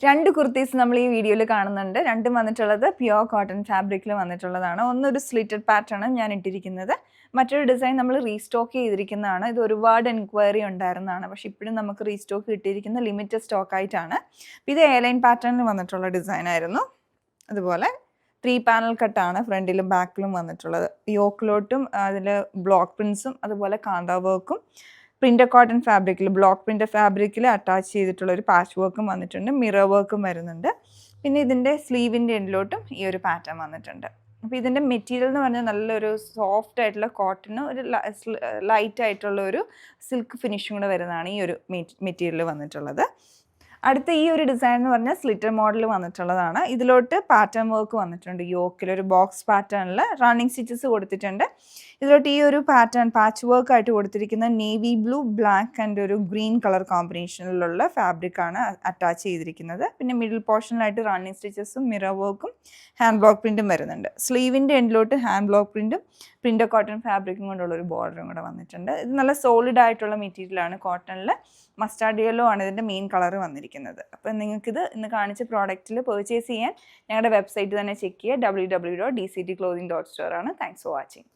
രണ്ട് കുർത്തീസ് നമ്മൾ ഈ വീഡിയോയിൽ കാണുന്നുണ്ട്. രണ്ടും വന്നിട്ടുള്ളത് പ്യുവർ കോട്ടൺ ഫാബ്രിക്കിൽ വന്നിട്ടുള്ളതാണ്. ഒന്നൊരു സ്ലിറ്റഡ് പാറ്റേൺ ഞാൻ ഇട്ടിരിക്കുന്നത്. മറ്റൊരു ഡിസൈൻ നമ്മൾ റീസ്റ്റോക്ക് ചെയ്തിരിക്കുന്നതാണ്. ഇത് ഒരുപാട് എൻക്വയറി ഉണ്ടായിരുന്നതാണ്. പക്ഷെ ഇപ്പോഴും നമുക്ക് റീസ്റ്റോക്ക് കിട്ടിയിരിക്കുന്ന ലിമിറ്റഡ് സ്റ്റോക്ക് ആയിട്ടാണ്. ഇത് എയർലൈൻ പാറ്റേണിൽ വന്നിട്ടുള്ള ഡിസൈൻ ആയിരുന്നു. അതുപോലെ 3 പാനൽ കട്ടാണ് ഫ്രണ്ടിലും ബാക്കിലും വന്നിട്ടുള്ളത്. യോക്കിലോട്ടും അതിൽ ബ്ലോക്ക് പ്രിൻസും അതുപോലെ കാന്ത വർക്കും പ്രിൻ്റ് കോട്ടൺ ഫാബ്രിക്കിൽ ബ്ലോക്ക് പ്രിൻ്റ് ഫാബ്രിക്കിൽ അറ്റാച്ച് ചെയ്തിട്ടുള്ള ഒരു പാച്ച് വർക്കും വന്നിട്ടുണ്ട്. മിറർ വർക്കും വരുന്നുണ്ട്. പിന്നെ ഇതിൻ്റെ സ്ലീവിൻ്റെ എൻഡിലോട്ടും ഈ ഒരു പാറ്റേൺ വന്നിട്ടുണ്ട്. അപ്പോൾ ഇതിൻ്റെ മെറ്റീരിയൽ എന്ന് പറഞ്ഞാൽ നല്ലൊരു സോഫ്റ്റ് ആയിട്ടുള്ള കോട്ടണ് ഒരു ലൈറ്റ് ആയിട്ടുള്ള ഒരു സിൽക്ക് ഫിനിഷും കൂടെ വരുന്നതാണ് ഈ ഒരു മെറ്റീരിയൽ വന്നിട്ടുള്ളത്. അടുത്ത ഈ ഒരു ഡിസൈൻ എന്ന് പറഞ്ഞാൽ സ്ലിറ്റർ മോഡൽ വന്നിട്ടുള്ളതാണ്. ഇതിലോട്ട് പാറ്റേൺ വർക്ക് വന്നിട്ടുണ്ട്. യോക്കിൽ ഒരു ബോക്സ് പാറ്റേണിൽ റണ്ണിങ് സ്റ്റിച്ചസ് കൊടുത്തിട്ടുണ്ട്. ഇതിലോട്ട് ഈ ഒരു പാറ്റേൺ പാച്ച് വർക്ക് ആയിട്ട് കൊടുത്തിരിക്കുന്ന നേവി ബ്ലൂ, ബ്ലാക്ക് ആൻഡ് ഒരു ഗ്രീൻ കളർ കോമ്പിനേഷനിലുള്ള ഫാബ്രിക്കാണ് അറ്റാച്ച് ചെയ്തിരിക്കുന്നത്. പിന്നെ മിഡിൽ പോർഷനിലായിട്ട് റണ്ണിങ് സ്റ്റിച്ചസും മിറർ വർക്കും ഹാൻഡ് ബ്ലോക്ക് പ്രിൻറ്റും വരുന്നുണ്ട്. സ്ലീവിൻ്റെ എൻഡിലോട്ട് ഹാൻഡ് ബ്ലോക്ക് പ്രിൻറ്റും പ്രിൻ്റ് കോട്ടൺ ഫാബ്രിക്കും കൊണ്ടുള്ള ഒരു ബോർഡറും കൂടെ വന്നിട്ടുണ്ട്. ഇത് നല്ല സോളിഡ് ആയിട്ടുള്ള മെറ്റീരിയലാണ്. കോട്ടണിൽ മസ്റ്റാർഡ് യെല്ലോ ആണ് ഇതിൻ്റെ മെയിൻ കളർ വന്നിരിക്കുന്നത്. അപ്പോൾ നിങ്ങൾക്കിത് ഇന്ന് കാണിച്ച പ്രോഡക്റ്റിൽ പർച്ചേസ് ചെയ്യാൻ ഞങ്ങളുടെ വെബ്സൈറ്റ് തന്നെ ചെക്ക് ചെയ്യുക. www.dctclothing.store ആണ്. Thanks for watching.